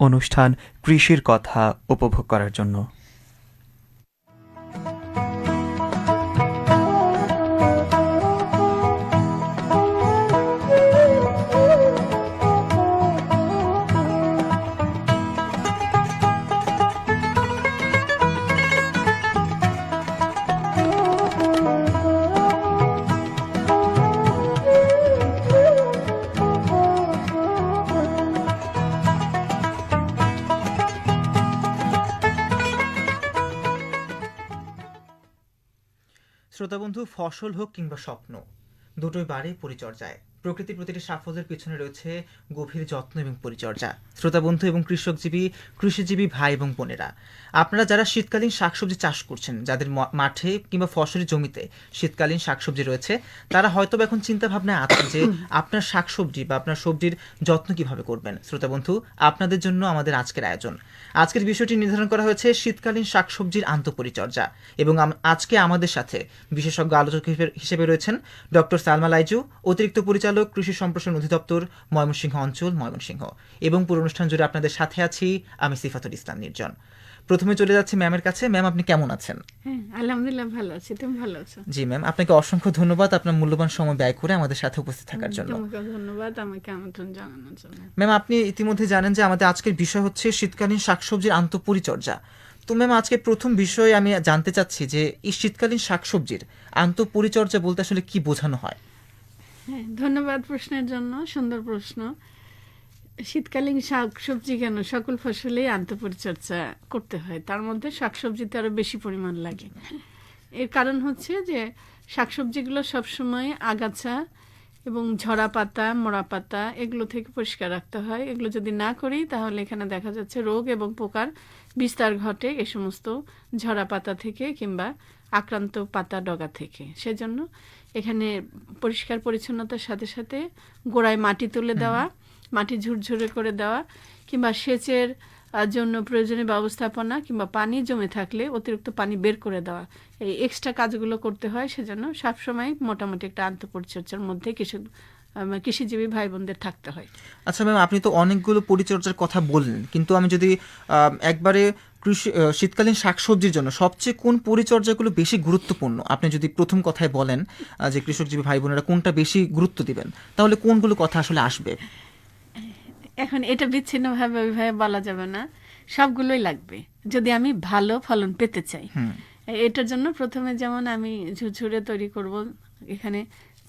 অনুষ্ঠান কৃষির কথা উপভোগ করার জন্য। শ্রোতাবন্ধু, ফসল হোক কিংবা স্বপ্ন, দুটোই বাড়ে পরিচর্যায়। প্রকৃতির প্রতিটি সাফল্যের পিছনে রয়েছে গভীর যত্ন এবং পরিচর্যা। শ্রোতাবন্ধু এবং কৃষিজীবী ভাই এবং বোনেরা, আপনারা যারা শীতকালীন শাকসবজি চাষ করছেন, যাদের মাঠে কিংবা ফসলের জমিতে শীতকালীন শাকসবজি রয়েছে, তারা হয়তো এখন চিন্তা ভাবনায় আছেন যে আপনার শাকসবজি বা আপনার সবজির যত্ন কিভাবে করবেন। শ্রোতাবন্ধু, আপনাদের জন্য আমাদের আজকের আয়োজন। আজকের বিষয়টি নির্ধারণ করা হয়েছে শীতকালীন শাকসবজির আন্তঃপরিচর্যা, এবং আজকে আমাদের সাথে বিশেষজ্ঞ আলোচক হিসেবে রয়েছেন ডক্টর সালমা লাইজু, অতিরিক্ত পরিচালক, কৃষি সম্প্রসারণ অধিদপ্তর, ময়মনসিংহ অঞ্চল, ময়মনসিংহ। এবং পুরো অনুষ্ঠান জুড়ে আপনাদের সাথে আছি আমি সিফাতুল ইসলাম নির্জন। প্রথমে চলে যাচ্ছি ম্যামের কাছে। ম্যাম, আপনি কেমন আছেন? হ্যাঁ, আলহামদুলিল্লাহ ভালো আছি। তুমি ভালো আছো? জি ম্যাম, আপনাকে অসংখ্য ধন্যবাদ আপনার মূল্যবান সময় ব্যয় করে আমাদের সাথে উপস্থিত থাকার জন্য। তোমাকে ধন্যবাদ আমাকে আমন্ত্রণ জানানোর জন্য। ম্যাম, আপনি ইতিমধ্যে জানেন যে আমাদের আজকের বিষয় হচ্ছে শীতকালীন শাকসবজির আন্তঃপরিচর্যা। তো ম্যাম, আজকে প্রথম বিষয়ে আমি জানতে চাচ্ছি যে এই শীতকালীন শাকসবজির আন্তঃপরিচর্যা বলতে আসলে কি বোঝানো হয়? হ্যাঁ, ধন্যবাদ প্রশ্নের জন্য। সুন্দর প্রশ্ন। শীতকালীন শাকসবজি কেন, সকল ফসলেই আন্তঃপরিচর্যা করতে হয়, তার মধ্যে শাকসবজিতে আরো বেশি পরিমাণ লাগে। এর কারণ হচ্ছে যে শাকসবজিগুলো সবসময় আগাছা এবং ঝরা পাতা, মরা পাতা এগুলো থেকে পরিষ্কার রাখতে হয়। এগুলো যদি না করি তাহলে এখানে দেখা যাচ্ছে রোগ এবং পোকার বিস্তার ঘটে এই সমস্ত ঝরা পাতা থেকে কিংবা আক্রান্ত পাতা ডগা থেকে। সেজন্য এখানে পরিষ্কার পরিচ্ছন্নতার সাথে সাথে গোড়ায় মাটি তুলে দেওয়া, মাটি ঝুরঝুরে করে দেওয়া, কিংবা সেচের জন্য প্রয়োজনীয় ব্যবস্থাপনা, কিংবা পানি জমে থাকলে অতিরিক্ত পানি বের করে দেওয়া, এই এক্সট্রা কাজগুলো করতে হয়। সেজন্য সবসময় মোটামুটি একটা আন্তঃপরিচর্যার মধ্যে কৃষিজীবী ভাই বোনদের থাকতে হয়। আচ্ছা ম্যাম, আপনি তো অনেকগুলো পরিচর্যার কথা বললেন, কিন্তু আমি যদি একবারে শীতকালীন শাকসবজির জন্য সবচেয়ে কোন পরিচর্যাগুলো বেশি গুরুত্বপূর্ণ, আপনি যদি প্রথম কথায় বলেন যে কৃষকজীবী ভাই বোনেরা কোনটা বেশি গুরুত্ব দিবেন, তাহলে কোনগুলো কথা আসলে আসবে? এখন এটা বিচ্ছিন্নভাবে ওইভাবে বলা যাবে না, সবগুলোই লাগবে যদি আমি ভালো ফলন পেতে চাই। এটার জন্য প্রথমে যেমন আমি ঝুরঝুরে তৈরি করব, এখানে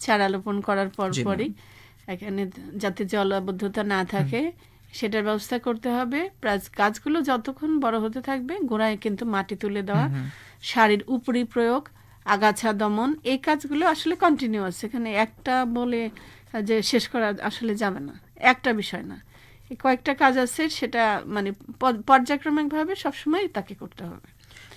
চারা রোপণ করার পরপরই এখানে যাতে জলাবদ্ধতা না থাকে সেটার ব্যবস্থা করতে হবে। গাছগুলো যতক্ষণ বড় হতে থাকবে গোড়ায় কিন্তু মাটি তুলে দেওয়া, সারের উপরি প্রয়োগ, আগাছা দমন, এই কাজগুলো আসলে কন্টিনিউয়াস। এখানে একটা বলে যে শেষ করা আসলে যাবে না, একটা বিষয় না, কয়েকটা কাজ আছে, সেটা মানে পর্যায়ক্রমিকভাবে সবসময় তাকে করতে হবে।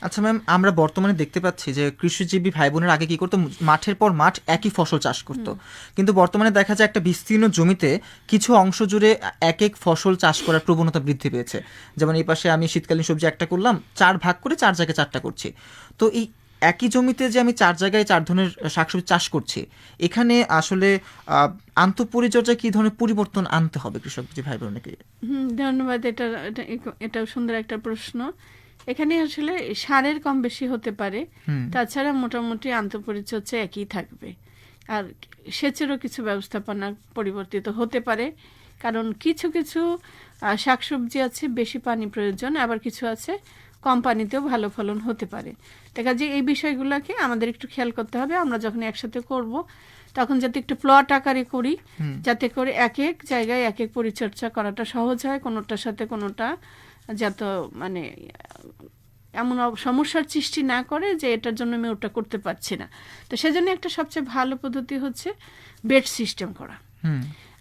আচ্ছা ম্যাম, আমরা বর্তমানে দেখতে পাচ্ছি যে কৃষিজীবী ভাই বোনের আগে কি করতো, মাঠের পর মাঠ একই ফসল চাষ করতো, কিন্তু বর্তমানে দেখা যায় একটা বিস্তীর্ণ জমিতে কিছু অংশ জুড়ে এক এক ফসল চাষ করার প্রবণতা বৃদ্ধি পেয়েছে। যেমন এই পাশে আমি শীতকালীন সবজি একটা করলাম, 4 ভাগ করে 4 জায়গায় 4টা করছি। তো এই একই জমিতে যে আমি 4 জায়গায় 4 ধরনের শাকসবজি চাষ করছি, এখানে আসলে আন্তঃপরিচর্যা কি ধরনের পরিবর্তন আনতে হবে কৃষকজীবী ভাই বোনকে? ধন্যবাদ। এটা সুন্দর একটা প্রশ্ন। এখানে আসলে সারের কম বেশি হতে পারে, তাছাড়া মোটামুটি আন্তঃপরিচর্যা একই থাকবে। আর সেচেরও কিছু ব্যবস্থাপনা পরিবর্তিত হতে পারে, কারণ কিছু কিছু শাকসবজি আছে বেশি পানি প্রয়োজন, আবার কিছু আছে কম পানিতেও ভালো ফলন হতে পারে। দেখা যায় এই বিষয়গুলোকে আমাদের একটু খেয়াল করতে হবে। আমরা যখন একসাথে করব তখন যাতে একটু প্লট আকারে করি, যাতে করে এক এক জায়গায় এক এক পরিচর্যা করাটা সহজ হয়, কোনোটার সাথে কোনোটা যাতে মানে এমন সমস্যার সৃষ্টি না করে যে এটার জন্য আমি ওটা করতে পারছি না। তো সেজন্য একটা সবচেয়ে ভালো পদ্ধতি হচ্ছে বেড সিস্টেম করা।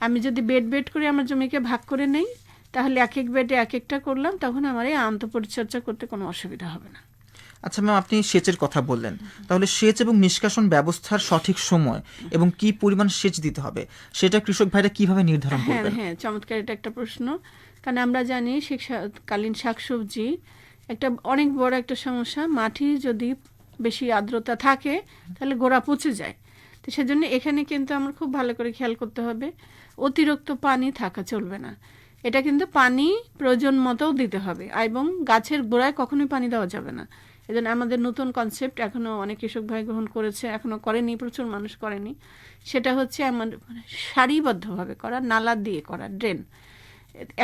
আমি যদি বেড করে আমার জমিকে ভাগ করে নেই, তাহলে এক এক বেডে এক একটা করলাম, তখন আমার এই আন্তঃপরিচর্যা করতে কোনো অসুবিধা হবে না। আচ্ছা ম্যাম, আপনি সেচের কথা বললেন, তাহলে সেচ এবং নিষ্কাশন ব্যবস্থার সঠিক সময় এবং কি পরিমাণ সেচ দিতে হবে সেটা কৃষক ভাইরা কিভাবে নির্ধারণ করবেন? হ্যাঁ, চমৎকার, এটা একটা প্রশ্ন। কারণ আমরা জানি শীতকালীন শাকসবজি একটা অনেক বড় একটা সমস্যা। মাটি যদি বেশি আর্দ্রতা থাকে তাহলে গোড়া পচে যায়। তো সেজন্য এখানে কিন্তু আমার খুব ভালো করে খেয়াল করতে হবে, অতিরিক্ত পানি থাকা চলবে না। এটা কিন্তু পানি প্রয়োজন মতো দিতে হবে, এবং গাছের গোড়ায় কখনোই পানি দেওয়া যাবে না। এই জন্য আমাদের নতুন কনসেপ্ট এখনও অনেক কৃষক ভাই গ্রহণ করেছে, এখনও করেনি, প্রচুর মানুষ করেনি। সেটা হচ্ছে আমাদের সারিবদ্ধভাবে করা, নালা দিয়ে করা, ড্রেন।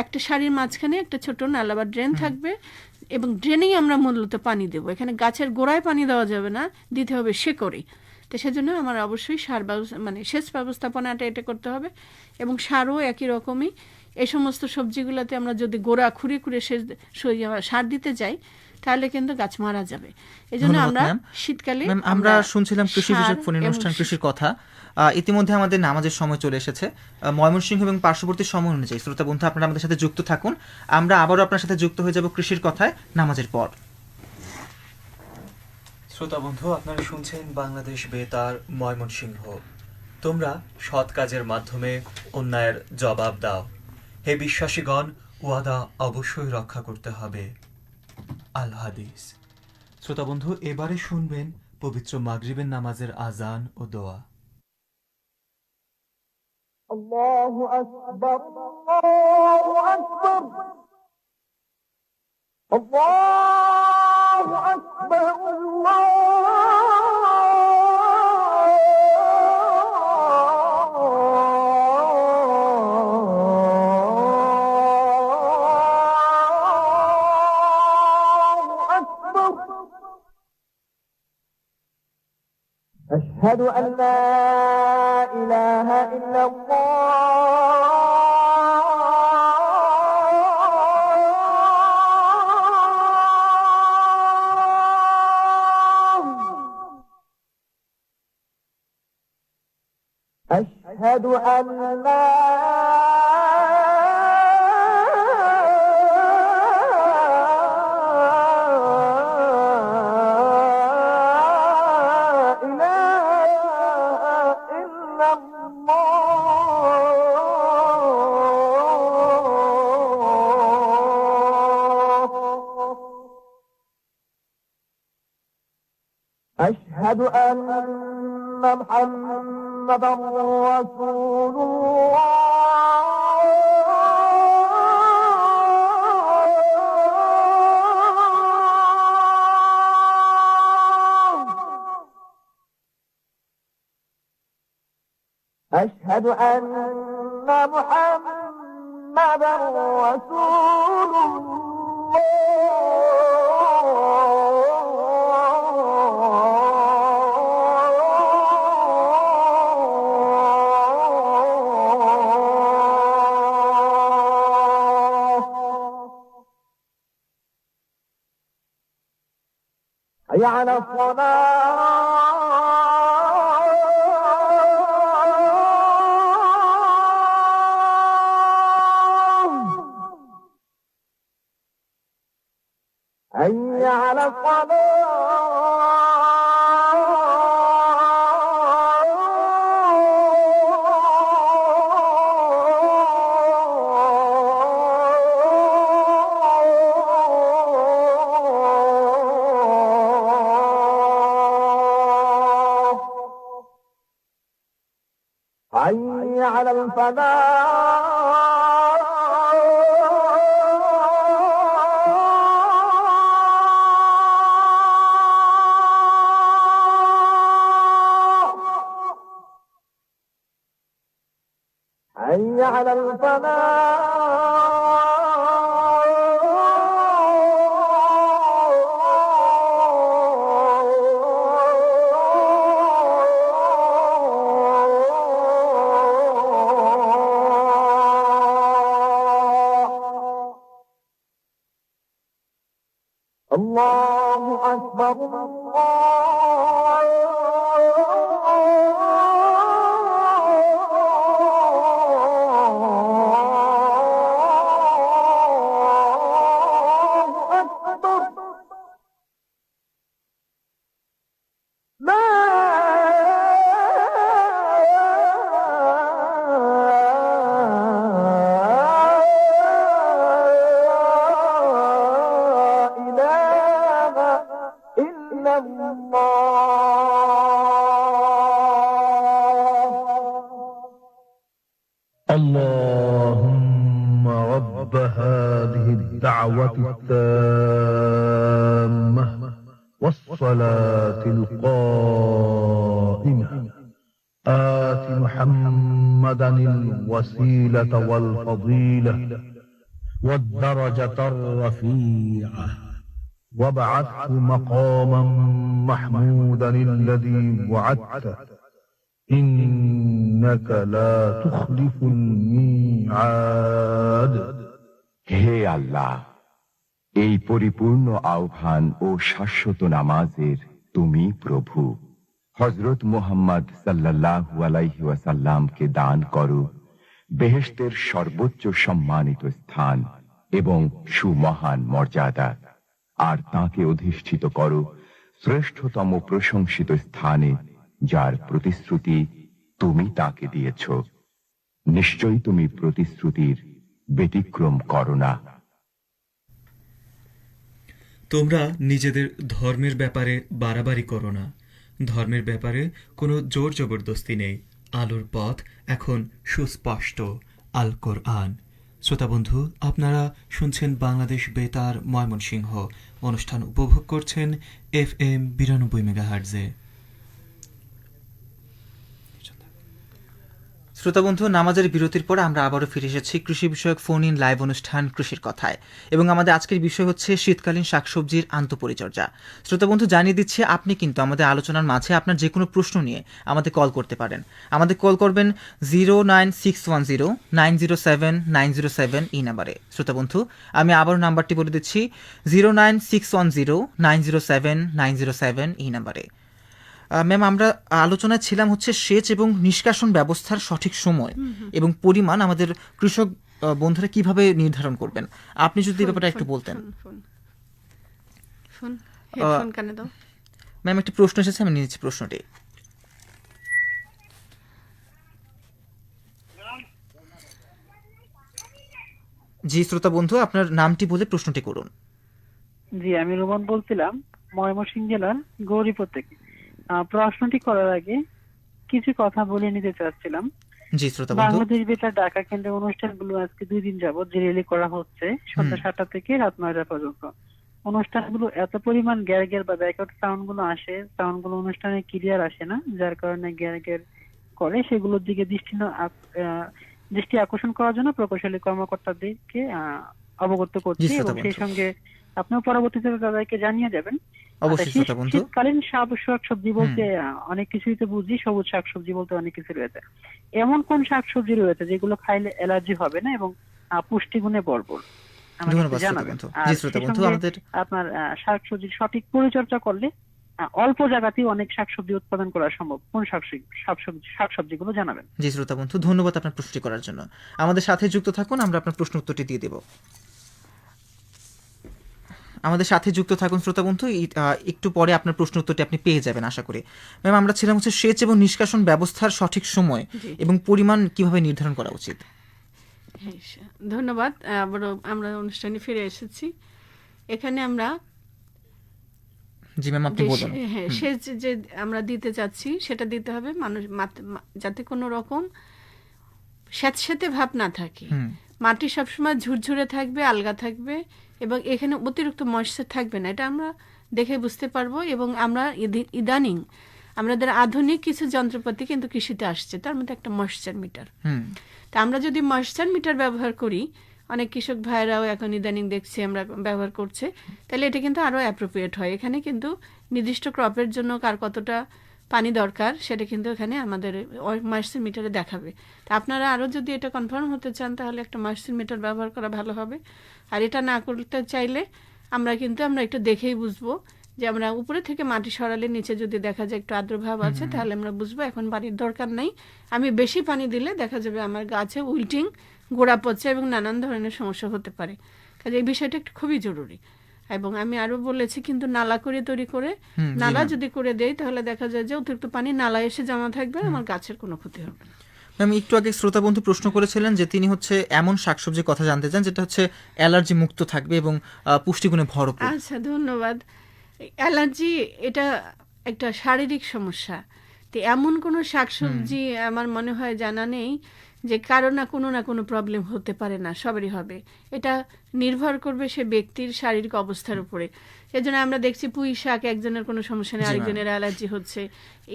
একটা সারির মাঝখানে একটা ছোট নালা বা ড্রেন থাকবে, এবং ড্রেনেই আমরা মূলত পানি দেবো। এখানে গাছের গোড়ায় পানি দেওয়া যাবে না, দিতে হবে শেকড়ে। তো সেজন্য আমার অবশ্যই সার ব্যবস্থা মানে সেচ ব্যবস্থাপনাটা এটা করতে হবে, এবং সারও একই রকমই। এই সমস্ত সবজিগুলোতে আমরা যদি গোড়া খুঁড়ে খুঁড়ে সার দিতে যাই, তাহলে কিন্তু গাছ মারা যাবে। এই জন্য ধন্যবাদ, আমরা ম্যাম। শীতকালে ম্যাম, আমরা শুনছিলাম কৃষি সার বিষয়ক ফোন এবং অনুষ্ঠান কৃষির কথা। ইতিমধ্যে আমাদের নামাজের সময় চলে এসেছে। ময়মনসিংহ এবং পার্শ্ববর্তী সময় অনুযায়ী শ্রোতা বন্ধু আপনারা আমাদের সাথে যুক্ত থাকুন। আমরা আবারও আপনার সাথে যুক্ত হয়ে যাব কৃষির কথায় নামাজের পর। শ্রোতা বন্ধু, আপনারা শুনছেন বাংলাদেশ বেতার ময়মনসিংহ। তোমরা সৎ কাজের মাধ্যমে অন্যায়ের জবাব দাও। হে বিশ্বাসীগণ, ওয়াদা অবশ্যই রক্ষা করতে হবে। আল হাদিস। শ্রোতা বন্ধু, এবারে শুনবেন পবিত্র মাগরিবের নামাজের আজান ও দোয়া। الله أكبر الله أكبر الله أكبر الله أكبر أشهد أن لا إله إلا الله أشهد أن لا إله إلا الله أشهد أن محمدا رسول الله أشهد أن محمدا رسول الله حي على الصلاة حي على الصلاة حي على الفلاح حي على الفلاح الله أكبر الله أكبر لا إله إلا الله الدعوة التامة والصلاة القائمة آت محمدا الوسيلة والفضيلة والدرجة الرفيعة وابعثه مقاما محمودا الذي وعدته إنك لا تخلف الميعاد হে আল্লাহ, এই পরিপূর্ণ আহ্বান ও শাশ্বত নামাজের তুমি প্রভু। হযরত মুহাম্মদ সাল্লাল্লাহু আলাইহি ওয়াসাল্লামকে দান করো বেহেশতের সর্বোচ্চ সম্মানিত স্থান এবং সুমহান মর্যাদা, আর তাকে অধিষ্ঠিত করো শ্রেষ্ঠতম প্রশংসিত স্থানে, যার প্রতিশ্রুতি তুমি তাকে দিয়েছ। নিশ্চয়ই তুমি প্রতিশ্রুতির ব্যতিক্রম করো না। তোমরা নিজেদের ধর্মের ব্যাপারে বাড়াবাড়ি করো না। ধর্মের ব্যাপারে কোনো জোর জবরদস্তি নেই। আলোর পথ এখন সুস্পষ্ট। আল কোরআন। শ্রোতা বন্ধু, আপনারা শুনছেন বাংলাদেশ বেতার ময়মনসিংহ। অনুষ্ঠান উপভোগ করছেন FM 92 মেগাহার্টজে। শ্রোতা বন্ধু, নামাজের বিরতির পর আমরা আবারও ফিরে এসেছি কৃষি বিষয়ক ফোন ইন লাইভ অনুষ্ঠান কৃষির কথায়, এবং আমাদের আজকের বিষয় হচ্ছে শীতকালীন শাকসবজির আন্তঃপরিচর্যা। শ্রোতা বন্ধু, জানিয়ে দিচ্ছি আপনি কিন্তু আমাদের আলোচনার মাঝে আপনার যে কোনো প্রশ্ন নিয়ে আমাদের কল করতে পারেন। আমাদের কল করবেন 09610907907 এই নাম্বারে। শ্রোতা বন্ধু, আমি আবারও নাম্বারটি বলে দিচ্ছি 09610907907 এই নাম্বারে। ম্যাম, আমরা আলোচনায় ছিলাম হচ্ছে সেচ এবং নিষ্কাশন ব্যবস্থার সঠিক সময় এবং পরিমাণ আমাদের কৃষক বন্ধুরা কিভাবে নির্ধারণ করবেন, আপনি যদি এই ব্যাপারটা একটু বলতেন। ম্যাম, একটি প্রশ্ন এসেছে, আমি নিয়েছি প্রশ্নটি। জি শ্রোতা বন্ধু, আপনার নামটি বলে প্রশ্নটি করুন। জি, আমি রোমান বলছিলাম ময়মনসিংহ জেলার গৌরীপুর থেকে। প্রশ্নটি করার আগে কিছু কথা বলে নিতে চাচ্ছিলাম। জি শ্রোতা বন্ধু। বাংলাদেশ বেতার ঢাকা কেন্দ্রের অনুষ্ঠানগুলো আজকে 2 দিন যাবত রিলি করা হচ্ছে সন্ধ্যা 7টা থেকে রাত 9টা পর্যন্ত। অনুষ্ঠানগুলো এত পরিমাণ গ্যার বা ব্যাকআউট সাউন্ড গুলো আসে, সাউন্ড গুলো অনুষ্ঠানে ক্লিয়ার আসে না, যার কারণে গ্যার করে। সেগুলোর দিকে দৃষ্টি আকর্ষণ করার জন্য প্রকৌশলী কর্মকর্তাদেরকে অবগত করছি, এবং সেই সঙ্গে আপনিও পরবর্তীতে তাদেরকে জানিয়ে যাবেন। শীতকালীন শাকসবজি বলতে অনেক কিছুই তো বুঝি, সবুজ শাকসবজি বলতে অনেক কিছু রয়েছে। এমন কোন শাকসবজি রয়েছে যেগুলো খাইলে অ্যালার্জি হবে না এবং পুষ্টিগুণে ভরপুর? আপনার শাকসবজির সঠিক পরিচর্যা করলে অল্প জায়গাতেই অনেক শাকসবজি উৎপাদন করা সম্ভব। কোন শাকসবজিগুলো জানাবেন? জি শ্রোতা বন্ধু, ধন্যবাদ আপনার প্রশ্নটি করার জন্য। আমাদের সাথে যুক্ত থাকুন, আমরা আপনার প্রশ্ন উত্তরটি দিয়ে দেব। আমাদের সাথে যুক্ত থাকুন শ্রোতা বন্ধু, একটু পরে আপনার প্রশ্ন উত্তরটি আপনি পেয়ে যাবেন আশা করি। ম্যাম, আমরা ছিলাম হচ্ছে সেচ এবং নিষ্কাশন ব্যবস্থার সঠিক সময় এবং পরিমাণ কিভাবে নির্ধারণ করা উচিত। ধন্যবাদ। আবারও আমরা অনুষ্ঠানে ফিরে এসেছি। এখানে আমরা জি ম্যাম, আপনি বলুন। হ্যাঁ, সেচ যে আমরা দিতে চাচ্ছি সেটা দিতে হবে মানুষ যাতে কোনো রকম স্যাঁতস্যাঁতে ভাব না থাকে। মাটি সবসময় ঝুরঝুরে থাকবে, আলগা থাকবে, এবং এখানে অতিরিক্ত ময়েশ্চার থাকবে না। এটা আমরা দেখে বুঝতে পারবো। এবং আমরা ইদানিং আমাদের আধুনিক কিছু যন্ত্রপাতি কিন্তু কৃষিতে আসছে, তার মধ্যে একটা ময়েশ্চার মিটার। তা আমরা যদি ময়েশ্চার মিটার ব্যবহার করি, অনেক কৃষক ভাইরাও এখন ইদানিং দেখছি আমরা ব্যবহার করছে, তাহলে এটা কিন্তু আরও অ্যাপ্রোপ্রিয়েট হয়। এখানে কিন্তু নির্দিষ্ট ক্রপের জন্য কার কতটা পানি দরকার সেটা কিন্তু এখানে আমাদের ময়েশ্চার মিটারে দেখাবে। তা আপনারা আরও যদি এটা কনফার্ম হতে চান তাহলে একটা ময়েশ্চার মিটার ব্যবহার করা ভালো হবে। আর এটা না করতে চাইলে আমরা একটু দেখেই বুঝবো যে আমরা উপরে থেকে মাটি সরালে নিচে যদি দেখা যায় একটু আর্দ্রভাব আছে, তাহলে আমরা বুঝবো এখন পানির দরকার নেই। আমি বেশি পানি দিলে দেখা যাবে আমার গাছে উইল্টিং, গোড়া পচা এবং নানান ধরনের সমস্যা হতে পারে। কাজে এই বিষয়টা একটু খুবই জরুরি। এবং আমি আরো বলেছি কিন্তু নালা করে তৈরি করে, নালা যদি করে দেই তাহলে দেখা যায় যে অতিরিক্ত পানি নালা এসে জমা থাকবে, আমার গাছের কোনো ক্ষতি হবে না। আমি একটু আগে শ্রোতা বন্ধু প্রশ্ন করেছিলেন যে তিনি হচ্ছে এমন শাকসবজির কথা জানতে চান যেটা হচ্ছে অ্যালার্জি মুক্ত থাকবে এবং পুষ্টিগুণে ভরপুর। আচ্ছা, ধন্যবাদ। অ্যালার্জি এটা একটা শারীরিক সমস্যা। তো এমন কোনো শাকসবজি আমার মনে হয় জানা নেই যে কারো না কোনো প্রবলেম হতে পারে না, সবারই হবে। এটা নির্ভর করবে সে ব্যক্তির শারীরিক অবস্থার উপরে। সেজন্য আমরা দেখছি পুঁই শাক একজনের কোনো সমস্যা নেই, জি, আরেকজনের অ্যালার্জি হচ্ছে।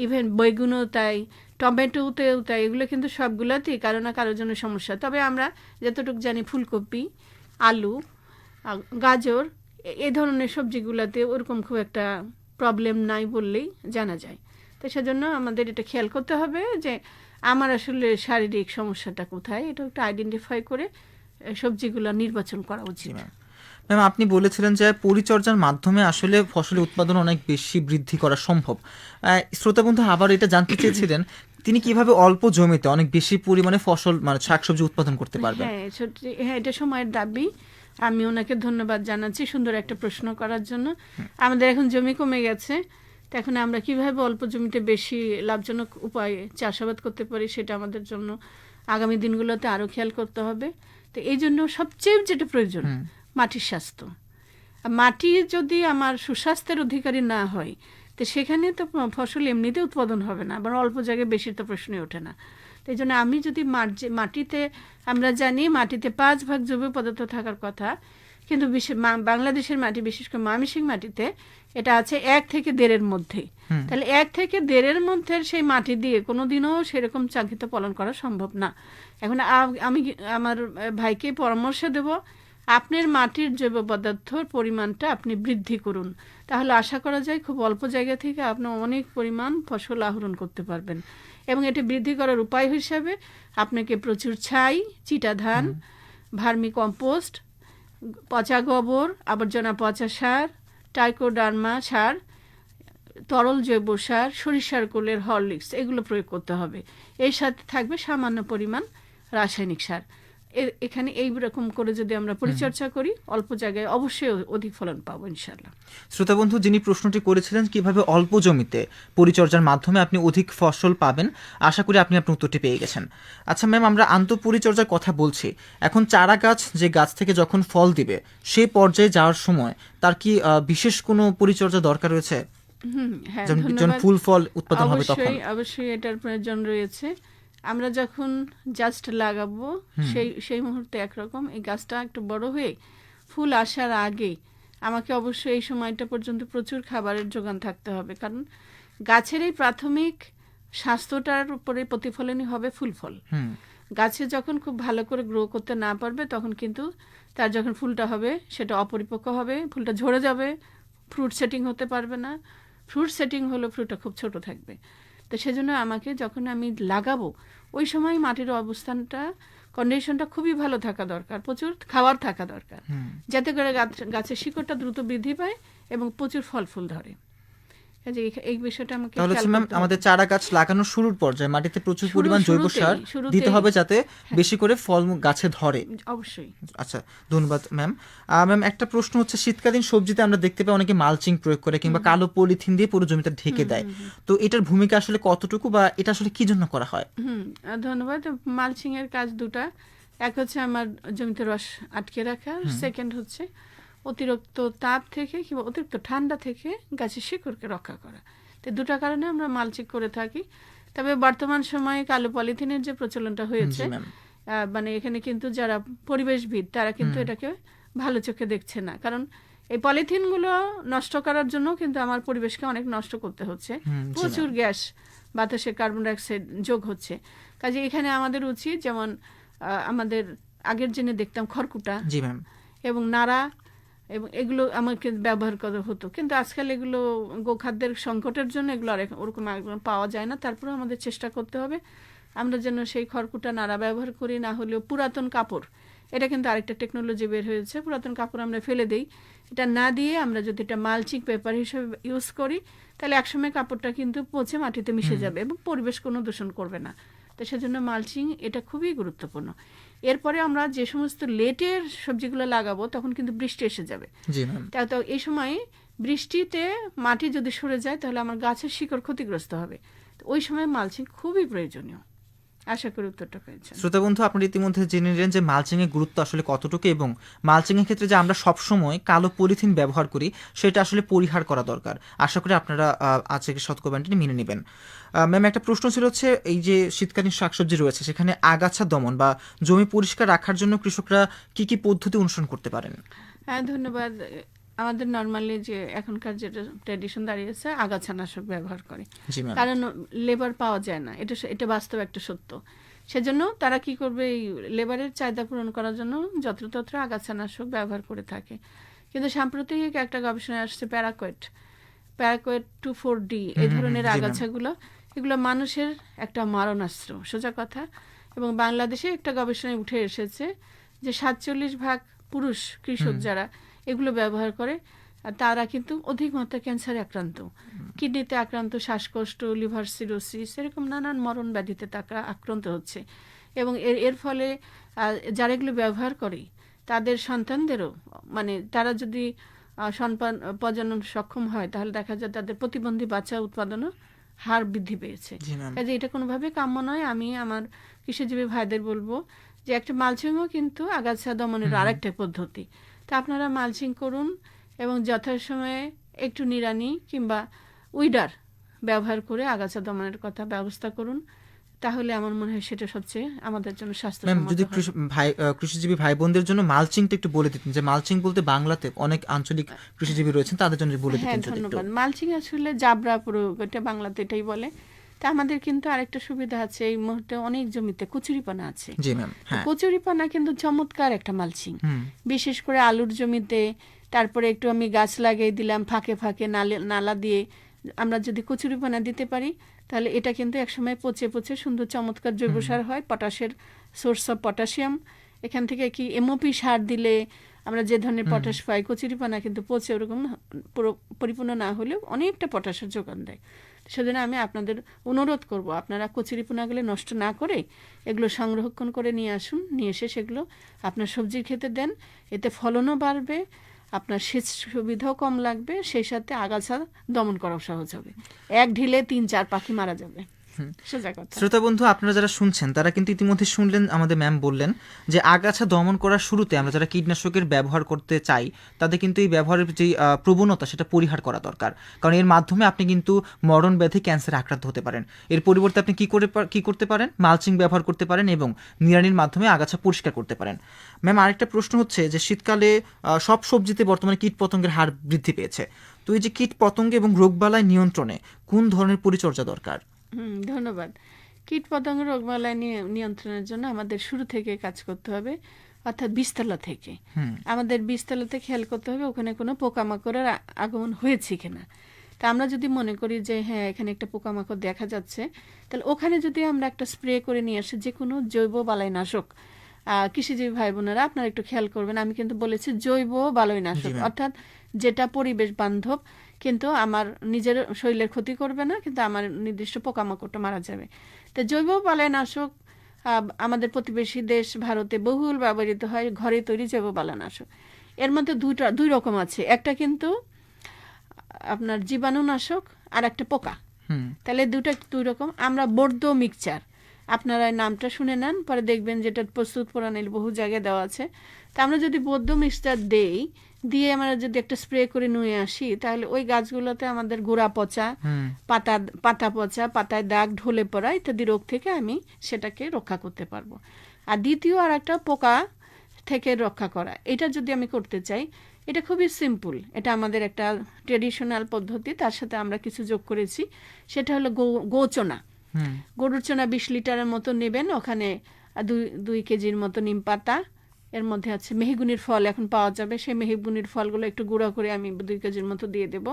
ইভেন বেগুনও তাই, টমেটোতেও তাই। এগুলো কিন্তু সবগুলোতেই কারো না কারোর জন্য সমস্যা। তবে আমরা যতটুকু জানি ফুলকপি, আলু, গাজর এই ধরনের সবজিগুলোতে ওরকম খুব একটা প্রবলেম নাই বললেই জানা যায়। তো সেজন্য আমাদের এটা খেয়াল করতে হবে যে আমার আসলে শারীরিক সমস্যাটা কোথায়, এটা একটু আইডেন্টিফাই করে সবজিগুলো নির্বাচন করা উচিত। ম্যাম, আপনি বলেছিলেন যে পরিচর্যার মাধ্যমে আসলে ফসলের উৎপাদন অনেক বেশি বৃদ্ধি করা সম্ভব। শ্রোতা বন্ধু আবার এটা জানতে চেয়েছিলেন তিনি কিভাবে অল্প জমিতে অনেক বেশি পরিমাণে ফসল মানে শাকসবজি উৎপাদন করতে পারবেন। হ্যাঁ, এটা সময়ের দাবি। আমি ওনাকে ধন্যবাদ জানাচ্ছি সুন্দর একটা প্রশ্ন করার জন্য। আমাদের এখন জমি কমে গেছে, তো এখন আমরা কিভাবে অল্প জমিতে বেশি লাভজনক উপায়ে চাষাবাদ করতে পারি সেটা আমাদের জন্য আগামী দিনগুলোতে আরো খেয়াল করতে হবে। তো এই জন্য সবচেয়ে যেটা প্রয়োজন মাটির স্বাস্থ্য। মাটি যদি আমার সুস্বাস্থ্যের অধিকারী না হয়, তো সেখানে তো ফসল এমনিতে উৎপাদন হবে না, আবার অল্প জায়গায় বেশি তো প্রশ্নই ওঠে না। তো এই জন্য আমি যদি মাটিতে, আমরা জানি মাটিতে 5 ভাগ জৈব পদার্থ থাকার কথা, কিন্তু বাংলাদেশের মাটি, বিশেষ করে ময়মনসিংহ মাটিতে এটা আছে 1 থেকে 1.5-এর মধ্যে। তাহলে 1 থেকে 1.5-এর মধ্যে সেই মাটি দিয়ে কোনোদিনও সেরকম চাঙ্কিত ফলন করা সম্ভব না। এখন আমি আমার ভাইকে পরামর্শ দেব, আপনার মাটির জৈব পদার্থর পরিমাণটা আপনি বৃদ্ধি করুন, তাহলে আশা করা যায় খুব অল্প জায়গা থেকে আপনি অনেক পরিমাণ ফসল আহরণ করতে পারবেন। এবং এটি বৃদ্ধি করার উপায় হিসাবে আপনাকে প্রচুর ছাই, চিটা ধান, ভার্মি কম্পোস্ট, পচা গোবর, আবর্জনা পচা সার, টাইকোডার্মা সার, তরল জৈব সার, সরিষার কোলের হরলিক্স, এগুলো প্রয়োগ করতে হবে। এর সাথে থাকবে সামান্য পরিমাণ রাসায়নিক সার। এখানে এইরকম করে যদি আমরা পরিচর্যা করি, অল্প জায়গায় অবশ্যই অধিক ফলন পাবো ইনশাআল্লাহ। শ্রোতা বন্ধু যিনি প্রশ্নটি করেছিলেন কিভাবে অল্প জমিতে পরিচর্যার মাধ্যমে আপনি অধিক ফসল পাবেন, আশা করি আপনি আপনার উত্তরটি পেয়ে গেছেন। আচ্ছা ম্যাম, আমরা আন্তঃপরিচর্যার কথা বলছি। এখন চারা গাছ যে গাছ থেকে যখন ফল দিবে সেই পর্যায়ে যাওয়ার সময় তার কি বিশেষ কোনো পরিচর্যা দরকার রয়েছে? হ্যাঁ, যখন ফুল ফল উৎপাদন হবে তখন? অবশ্যই এটার প্রয়োজন রয়েছে। আমরা যখন জাস্ট লাগাবো সেই মুহূর্তে একরকম, এই গাছটা একটু বড় হয়ে ফুল আসার আগে আমাকে অবশ্যই এই সময়টা পর্যন্ত প্রচুর খাবারের যোগান থাকতে হবে, কারণ গাছের এই প্রাথমিক স্বাস্থ্যটার উপরে প্রতিফলনই হবে ফুল ফল। গাছে যখন খুব ভালো করে গ্রো করতে না পারবে, তখন কিন্তু তার যখন ফুলটা হবে সেটা অপরিপক্ক হবে, ফুলটা ঝরে যাবে, ফ্রুট সেটিং হতে পারবে না। ফ্রুট সেটিং হলো ফ্রুটটা খুব ছোট থাকবে। তো সেজন্য আমাকে যখন আমি লাগাবো ওই সময় মাটির অবস্থানটা, কন্ডিশনটা খুবই ভালো থাকা দরকার, প্রচুর খাবার থাকা দরকার, যাতে করে গাছের শিকড়টা দ্রুত বৃদ্ধি পায় এবং প্রচুর ফল ফুল ধরে। এই বিষয়টা আমাকে তাহলে ম্যাম আমাদের চারা গাছ লাগানোর শুরুর পর্যায়ে মাটিতে প্রচুর পরিমাণ জৈব সার দিতে হবে যাতে বেশি করে ফল গাছে ধরে। অবশ্যই। আচ্ছা, ধন্যবাদ ম্যাম। ম্যাম, একটা প্রশ্ন হচ্ছে, শীতকালীন সবজিতে আমরা দেখতে পাই অনেকে মালচিং প্রয়োগ করে কিংবা কালো পলিথিন দিয়ে পুরো জমিটা ঢেকে দেয়, তো এটার ভূমিকা আসলে কতটুকু বা এটা আসলে কি জন্য করা হয়? ধন্যবাদ। মালচিং এর কাজ দুটা, এক হচ্ছে আমার জমিতে রস আটকে রাখা, সেকেন্ড হচ্ছে অতিরিক্ত তাপ থেকে কিংবা অতিরিক্ত ঠান্ডা থেকে গাছের শিকড়কে রক্ষা করা। তো দুটা কারণে আমরা মালচিং করে থাকি। তবে বর্তমান সময়ে কালো পলিথিনের যে প্রচলনটা হয়েছে, মানে এখানে কিন্তু যারা পরিবেশবিদ তারা কিন্তু এটাকে ভালো চোখে দেখছে না, কারণ এই পলিথিনগুলো নষ্ট করার জন্য কিন্তু আমার পরিবেশকে অনেক নষ্ট করতে হচ্ছে, প্রচুর গ্যাস বাতাসে কার্বন ডাইঅক্সাইড যোগ হচ্ছে। কাজে এখানে আমাদের উচিত, যেমন আমাদের আগের জেনে দেখতাম খড়কুটা এবং নাড়া এবং এগুলো আমাকে ব্যবহার করা হতো, কিন্তু আজকাল এগুলো গোখাদ্যের সংকটের জন্য এগুলো আর ওরকম পাওয়া যায় না। তারপরে আমাদের চেষ্টা করতে হবে আমরা যেন সেই খড়কুটা নাড়া ব্যবহার করি, না হলেও পুরাতন কাপড়, এটা কিন্তু আরেকটা টেকনোলজি বের হয়েছে, পুরাতন কাপড় আমরা ফেলে দিই, এটা না দিয়ে আমরা যদি এটা মালচিং পেপার হিসেবে ইউজ করি, তাহলে একসময় কাপড়টা কিন্তু পচে মাটিতে মিশে যাবে এবং পরিবেশ কোনো দূষণ করবে না। তো সেজন্য মালচিং এটা খুবই গুরুত্বপূর্ণ। এরপরে আমরা যে সমস্ত লেটের সবজিগুলো লাগাবো তখন কিন্তু বৃষ্টি এসে যাবে, তো এই সময় বৃষ্টিতে মাটি যদি সরে যায় তাহলে আমার গাছের শিকড় ক্ষতিগ্রস্ত হবে, তো ওই সময় মালচিং খুবই প্রয়োজনীয়। আশা করি উত্তরটা পেয়েছেন। শ্রোতা বন্ধু, আপনারা ইতিমধ্যে জেনে নিলেন যে মালচিং এর গুরুত্ব আসলে কতটুকু এবং মালচিং এর ক্ষেত্রে যে আমরা সবসময় কালো পলিথিন ব্যবহার করি সেটা আসলে পরিহার করা দরকার। আশা করি আপনারা আজকের সতর্কবাণীটি মেনে নেবেন। ম্যাম, একটা প্রশ্ন ছিল হচ্ছে এই যে শীতকালীন শাকসবজি রয়েছে সেখানে আগাছা দমন বা জমি পরিষ্কার রাখার জন্য কৃষকরা কি কি পদ্ধতি অনুসরণ করতে পারেন? হ্যাঁ, ধন্যবাদ। আমাদের নর্মালি যে এখনকার যেটা ট্র্যাডিশন দাঁড়িয়েছে আগাছানাশক ব্যবহার করে, জি ম্যাম। কারণ লেবার পাওয়া যায় না, এটা বাস্তব একটা সত্য। সেজন্য তারা কি করবে, এই লেবারের চাহিদা পূরণ করার জন্য যত্রতত্র আগাছানাশক ব্যবহার করে থাকে। কিন্তু সাম্প্রতিক একটা গবেষণায় আসছে প্যারাকোয়েট 2,4-D এই ধরনের জি ম্যাম। আগাছাগুলো, এগুলো মানুষের একটা মারণাস্ত্র, সোজা কথা। এবং বাংলাদেশে একটা গবেষণায় উঠে এসেছে যে 47% পুরুষ কৃষক যারা এগুলো ব্যবহার করে তারা কিন্তু অধিক মাত্রা ক্যান্সারে আক্রান্ত, কিডনিতে আক্রান্ত, শ্বাসকষ্ট, লিভার সিরোসিস, এরকম নানান মরণ ব্যাধিতে তারা আক্রান্ত হচ্ছে। এবং এর ফলে যারা এগুলো ব্যবহার করে তাদের সন্তানদেরও, মানে তারা যদি সন্তান প্রজনন সক্ষম হয় তাহলে দেখা যায় তাদের প্রতিবন্ধী বাচ্চা উৎপাদনও হার বৃদ্ধি পেয়েছে। জি ম্যাম। কাজে এটা কোনোভাবে কাম্য নয়। আমি আমার কৃষিজীবী ভাইদের বলবো যে একটা মালচিংও কিন্তু আগাছা দমনের আরেকটা পদ্ধতি। তা আপনারা মালচিং করুন এবং যথাসময়ে একটু নিড়ানি কিংবা উইডার ব্যবহার করে আগাছা দমনের কথা ব্যবস্থা করুন, তাহলে আমার মনে হয় সেটা সবচেয়ে আমাদের জন্য ম্যাম, স্বাস্থ্যসম্মত যদি হবে। কৃষিজীবী ভাই বোনদের জন্য মালচিংটা একটু বলে দিতেন, যে মালচিং বলতে বাংলাতে অনেক আঞ্চলিক কৃষিজীবী রয়েছেন তাদের জন্য বলে হ্যাঁ, দিতেন যদি একটু। ধন্যবাদ। মালচিং আসলে জাবরা প্রয়োগ, এটা বাংলাতে এটাই বলে। তা আমাদের কিন্তু আরেকটা সুবিধা আছে, এই মুহূর্তে অনেক জমিতে কচুরিপানা আছে। জি ম্যাম। হ্যাঁ। কচুরিপানা কিন্তু চমৎকার একটা মালচিং, বিশেষ করে আলুর জমিতে। তারপরে একটু আমি গাছ লাগিয়ে দিলাম ফাঁকে ফাঁকে, নালা দিয়ে আমরা যদি কচুরিপানা দিতে পারি তাহলে এটা কিন্তু একসময় পচে পচে সুন্দর চমৎকার জৈব সার হয়, পটাশের সোর্স অফ পটাশিয়াম। এখান থেকে কি এমওপি সার দিলে আমরা যে ধরনের পটাশ পাই, কচুরিপানা কিন্তু পচে ওরকম পরিপূর্ণ না হলেও অনেকটা পটাশের যোগান দেয়। সেজন্য আমি আপনাদের অনুরোধ করব, আপনারা কচুরিপানাগুলো নষ্ট না করে এগুলো সংরক্ষণ করে নিয়ে আসুন, নিয়ে এসে সেগুলো আপনার সবজির ক্ষেতে দেন। এতে ফলনও বাড়বে, আপনার সেচ সুবিধাও কম লাগবে, সেই সাথে আগাছা দমন করাও সহজ হবে। এক ঢিলে 3-4 পাখি মারা যাবে, সোজা কথা। শ্রোতা বন্ধু, আপনারা যারা শুনছেন তারা কিন্তু ইতিমধ্যে শুনলেন, আমাদের ম্যাম বললেন যে আগাছা দমন করার শুরুতে আমরা যারা কীটনাশকের ব্যবহার করতে চাই তাদের কিন্তু এই ব্যবহারের যে প্রবণতা সেটা পরিহার করা দরকার, কারণ এর মাধ্যমে আপনি কিন্তু মরণ ব্যাধি ক্যান্সারে আক্রান্ত হতে পারেন। এর পরিবর্তে আপনি কি করতে পারেন? মালচিং ব্যবহার করতে পারেন এবং নিড়ানির মাধ্যমে আগাছা পরিষ্কার করতে পারেন। ম্যাম, আরেকটা প্রশ্ন হচ্ছে যে শীতকালে সব সবজিতে বর্তমানে কীটপতঙ্গের হার বৃদ্ধি পেয়েছে, তো এই যে কীটপতঙ্গ এবং রোগবালাই নিয়ন্ত্রণে কোন ধরনের পরিচর্যা দরকার? ধন্যবাদ। কীটপতঙ্গ রোগবালাই নিয়ন্ত্রণের জন্য আমাদের শুরু থেকে কাজ করতে হবে, অর্থাৎ বীজতলা থেকে। আমাদের বীজতলাতে খেয়াল করতে হবে ওখানে কোনো পোকামাকড়ের আগমন হয়েছে কিনা। তা আমরা যদি মনে করি যে হ্যাঁ এখানে একটা পোকামাকড় দেখা যাচ্ছে, তাহলে ওখানে যদি আমরা একটা স্প্রে করে নিয়ে আসি, যে কোনো জৈব বালাইনাশক। কৃষিজীবী ভাই বোনেরা আপনারা একটু খেয়াল করবেন, আমি কিন্তু বলেছি জৈব বালাইনাশক, অর্থাৎ যেটা পরিবেশ বান্ধব, কিন্তু আমার নিজের শরীরের ক্ষতি করবে না, কিন্তু আমার নির্দিষ্ট পোকামাকড়টা মারা যাবে। তো জৈব বালাইনাশক আমাদের প্রতিবেশী দেশ ভারতে বহুল ব্যবহৃত হয়, ঘরে তৈরি জৈব বালাইনাশক। এর মধ্যে দুই রকম আছে, একটা কিন্তু আপনার জীবাণুনাশক আর একটা পোকা। তাহলে দুই রকম। আমরা বর্দো মিক্সচার, আপনারা নামটা শুনে নেন, পরে দেখবেন যেটা প্রস্তুত প্রণালী বহু জায়গায় দেওয়া আছে। তা আমরা যদি বর্দো মিক্সচার দিয়ে আমরা যদি একটা স্প্রে করে নিয়ে আসি, তাহলে ওই গাছগুলোতে আমাদের গোড়া পচা, পাতা পচা, পাতায় দাগ, ঢলে পড়া ইত্যাদি রোগ থেকে আমি সেটাকে রক্ষা করতে পারবো। আর দ্বিতীয় আর একটা পোকা থেকে রক্ষা করা, এটা যদি আমি করতে চাই, এটা খুবই সিম্পল। এটা আমাদের একটা ট্রেডিশনাল পদ্ধতি, তার সাথে আমরা কিছু যোগ করেছি। সেটা হলো গোচনা। গরুর চনা 20 লিটারের মতো নেবেন, ওখানে 2 কেজির মতো নিম পাতা, এর মধ্যে আছে মেহগুনির ফল, এখন পাওয়া যাবে, সেই মেহগুনির ফলগুলো একটু গুঁড়ো করে আমি 2 কেজির মতো দিয়ে দেব